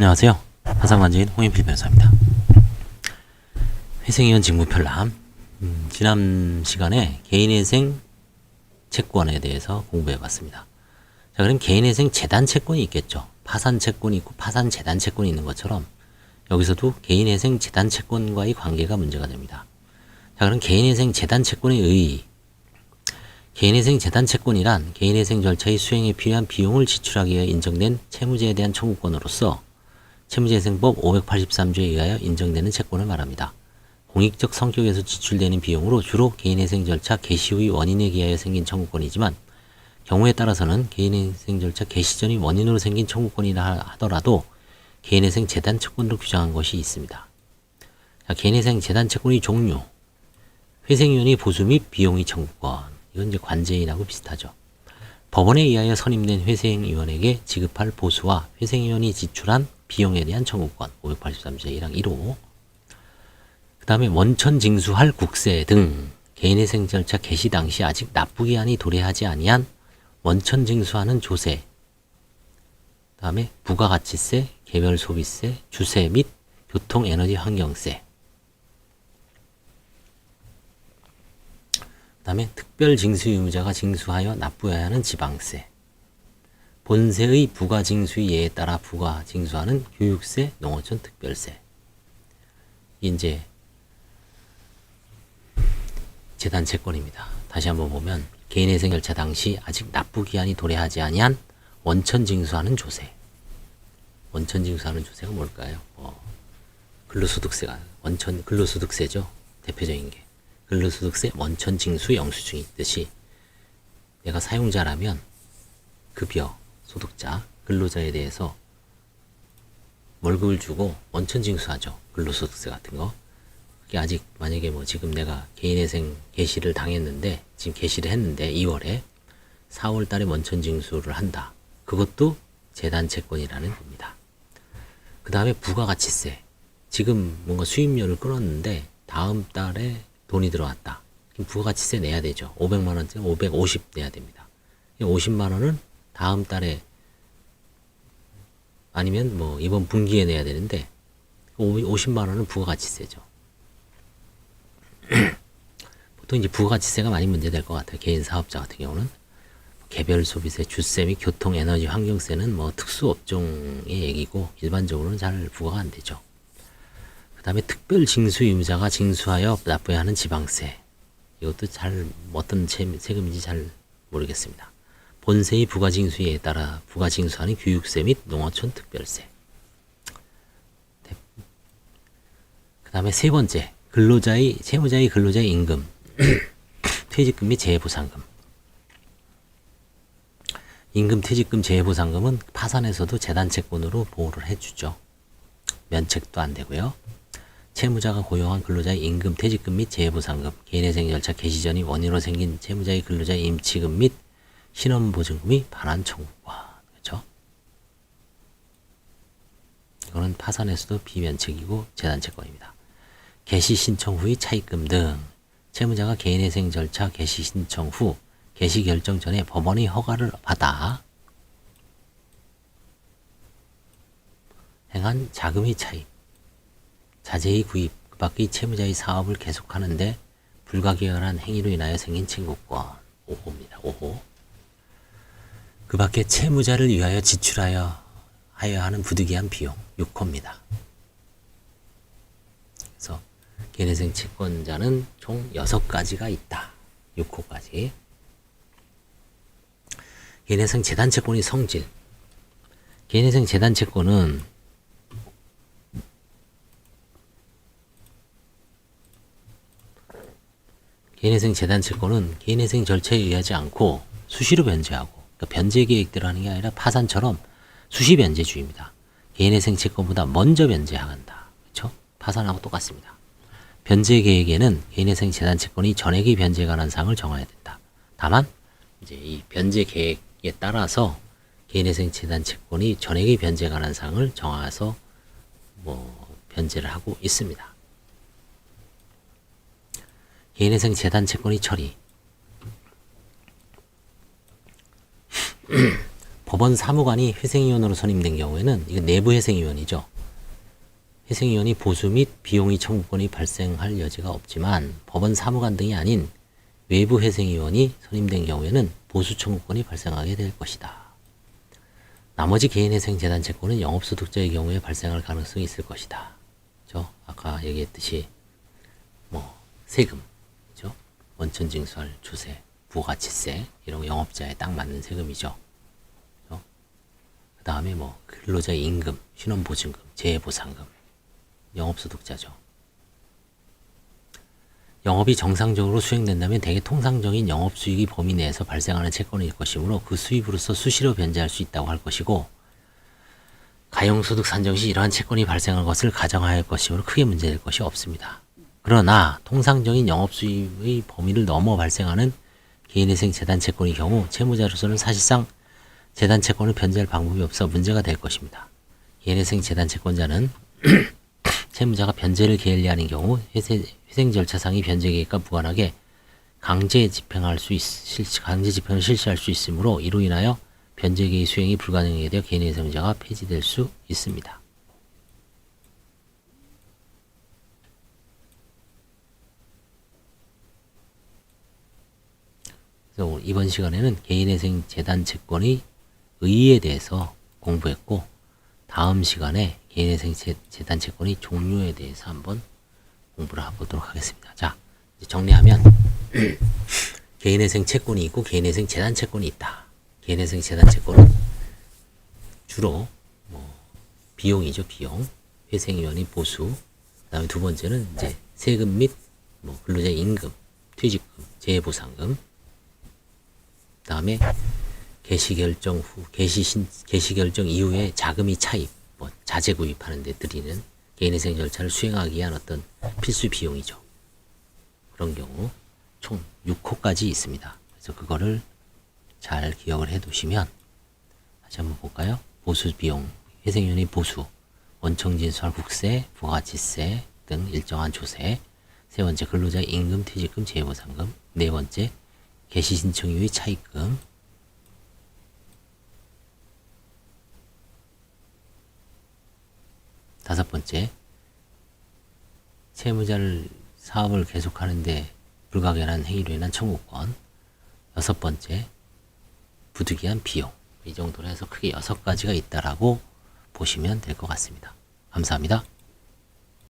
안녕하세요. 화상관제인 홍인필 변호사입니다. 회생이원 직무편람. 지난 시간에 개인회생 채권에 대해서 공부해봤습니다. 자, 그럼 개인회생 재단 채권이 있겠죠. 파산 채권이 있고 파산 재단 채권이 있는 것처럼 여기서도 개인회생 재단 채권과의 관계가 문제가 됩니다. 자, 그럼 개인회생 재단 채권의 의의. 개인회생 재단 채권이란 개인회생 절차의 수행에 필요한 비용을 지출하기 위해 인정된 채무자에 대한 청구권으로서 채무재생법 583조에 의하여 인정되는 채권을 말합니다. 공익적 성격에서 지출되는 비용으로 주로 개인회생 절차 개시 후의 원인에 기하여 생긴 청구권이지만 경우에 따라서는 개인회생 절차 개시 전의 원인으로 생긴 청구권이라 하더라도 개인회생 재단 채권으로 규정한 것이 있습니다. 자, 개인회생 재단 채권의 종류. 회생위원의 보수 및 비용의 청구권. 이건 이제 관제인하고 비슷하죠. 법원에 의하여 선임된 회생위원에게 지급할 보수와 회생위원이 지출한 비용에 대한 청구권 583조의 1항 1호. 그 다음에 원천 징수할 국세 등 개인회생 절차 개시 당시 아직 납부기한이 도래하지 아니한 원천 징수하는 조세, 그 다음에 부가가치세, 개별소비세, 주세 및 교통에너지 환경세, 그 다음에 특별징수 의무자가 징수하여 납부해야 하는 지방세, 본세의 부가징수의 예에 따라 부가징수하는 교육세, 농어촌 특별세. 이제 재단 채권입니다. 다시 한번 보면 개인회생 절차 당시 아직 납부기한이 도래하지 아니한 원천징수하는 조세. 원천징수하는 조세가 뭘까요? 근로소득세가 근로소득세죠. 대표적인 게 근로소득세 원천징수 영수증이 있듯이 내가 사용자라면 급여, 소득자, 근로자에 대해서 월급을 주고 원천징수하죠. 근로소득세 같은 거. 그게 아직 만약에 지금 내가 개인회생 개시를 당했는데 지금 개시를 했는데 2월에 4월 달에 원천징수를 한다. 그것도 재단 채권이라는 겁니다. 그 다음에 부가가치세. 지금 뭔가 수입료를 끊었는데 다음 달에 돈이 들어왔다. 그럼 부가가치세 내야 되죠. 500만 원짜리 550 내야 됩니다. 50만 원은 다음 달에 아니면 이번 분기에 내야 되는데 50만 원은 부가가치세죠. 보통 이제 부가가치세가 많이 문제될 것 같아요. 개인 사업자 같은 경우는 개별 소비세, 주세 및 교통, 에너지, 환경세는 특수 업종의 얘기고 일반적으로는 잘 부과가 안 되죠. 그 다음에 특별 징수 의무자가 징수하여 납부해야 하는 지방세. 이것도 잘 어떤 세금인지 잘 모르겠습니다. 본세의 부가징수에 따라 부가징수하는 교육세 및 농어촌 특별세. 그 다음에 세 번째, 채무자의 근로자의 임금, 퇴직금 및 재해보상금. 임금, 퇴직금, 재해보상금은 파산에서도 재단채권으로 보호를 해주죠. 면책도 안 되고요. 채무자가 고용한 근로자의 임금, 퇴직금 및 재해보상금, 개인회생 절차 개시 전의 원인으로 생긴 채무자의 근로자의 임치금 및 신원보증금이 반환 청구권. 그렇죠? 이거는 파산에서도 비면책이고 재단채권입니다. 개시 신청 후의 차입금 등 채무자가 개인회생 절차 개시 신청 후 개시 결정 전에 법원의 허가를 받아 행한 자금의 차입, 자재의 구입, 그 밖의 채무자의 사업을 계속하는데 불가결한 행위로 인하여 생긴 청구권 5호입니다. 5호. 그 밖에 채무자를 위하여 지출하여 하는 부득이한 비용 6호입니다. 그래서 개인회생 채권자는 총 6가지가 있다. 6호까지. 개인회생 재단채권의 성질. 개인회생 재단채권은 개인회생 절차에 의하지 않고 수시로 변제하고, 그러니까 변제 계획대로 하는 게 아니라 파산처럼 수시 변제주의입니다. 개인회생 채권보다 먼저 변제한다. 그렇죠? 파산하고 똑같습니다. 변제 계획에는 개인회생 재단 채권이 전액의 변제에 관한 사항을 정해야 된다. 다만 이제 이 변제 계획에 따라서 개인회생 재단 채권이 전액의 변제에 관한 사항을 정해서 변제를 하고 있습니다. 개인회생 재단 채권의 처리. 법원 사무관이 회생위원으로 선임된 경우에는 이건 내부 회생위원이죠. 회생위원이 보수 및 비용의 청구권이 발생할 여지가 없지만 법원 사무관 등이 아닌 외부 회생위원이 선임된 경우에는 보수 청구권이 발생하게 될 것이다. 나머지 개인회생 재단 채권은 영업소득자의 경우에 발생할 가능성이 있을 것이다. 그렇죠? 아까 얘기했듯이 뭐 세금, 그렇죠? 원천징수할 조세, 부가가치세 이런 거 영업자에 딱 맞는 세금이죠. 그렇죠? 그 다음에 뭐 근로자의 임금, 신원보증금, 재해보상금, 영업소득자죠. 영업이 정상적으로 수행된다면 대개 통상적인 영업수익의 범위 내에서 발생하는 채권일 것이므로 그 수입으로서 수시로 변제할 수 있다고 할 것이고 가용소득 산정 시 이러한 채권이 발생할 것을 가정할 것이므로 크게 문제될 것이 없습니다. 그러나 통상적인 영업수입의 범위를 넘어 발생하는 개인회생 재단 채권의 경우 채무자로서는 사실상 재단 채권을 변제할 방법이 없어 문제가 될 것입니다. 개인회생 재단 채권자는 채무자가 변제를 게을리하는 경우 회생 절차상의 변제 계획과 무관하게 강제 집행을 실시할 수 있으므로 이로 인하여 변제 계획 수행이 불가능하게 되어 개인회생자가 폐지될 수 있습니다. 그래서 이번 시간에는 개인회생 재단 채권의 의의에 대해서 공부했고 다음 시간에 개인회생 재단 채권의 종류에 대해서 한번 공부를 해보도록 하겠습니다. 자, 이제 정리하면 개인회생 채권이 있고 개인회생 재단 채권이 있다. 개인회생 재단 채권은 주로 뭐 비용이죠, 비용. 회생위원회 보수. 그다음에 두 번째는 이제 세금 및 뭐 근로자 임금, 퇴직금, 재해보상금. 그다음에 개시결정 후, 개시결정 이후에 자금이 차입, 뭐 자재 구입하는 데 들이는 개인회생 절차를 수행하기 위한 어떤 필수 비용이죠. 그런 경우 총 6호까지 있습니다. 그래서 그거를 잘 기억을 해 두시면 다시 한번 볼까요? 보수 비용, 회생위원회 보수, 원청진수할 국세, 부가가치세 등 일정한 조세, 세 번째 근로자 임금, 퇴직금, 재해보상금, 네 번째 개시신청 이후의 차입금, 다섯 번째, 채무자를 사업을 계속하는데 불가결한 행위로 인한 청구권, 여섯 번째, 부득이한 비용. 이 정도로 해서 크게 6가지가 있다라고 보시면 될 것 같습니다. 감사합니다.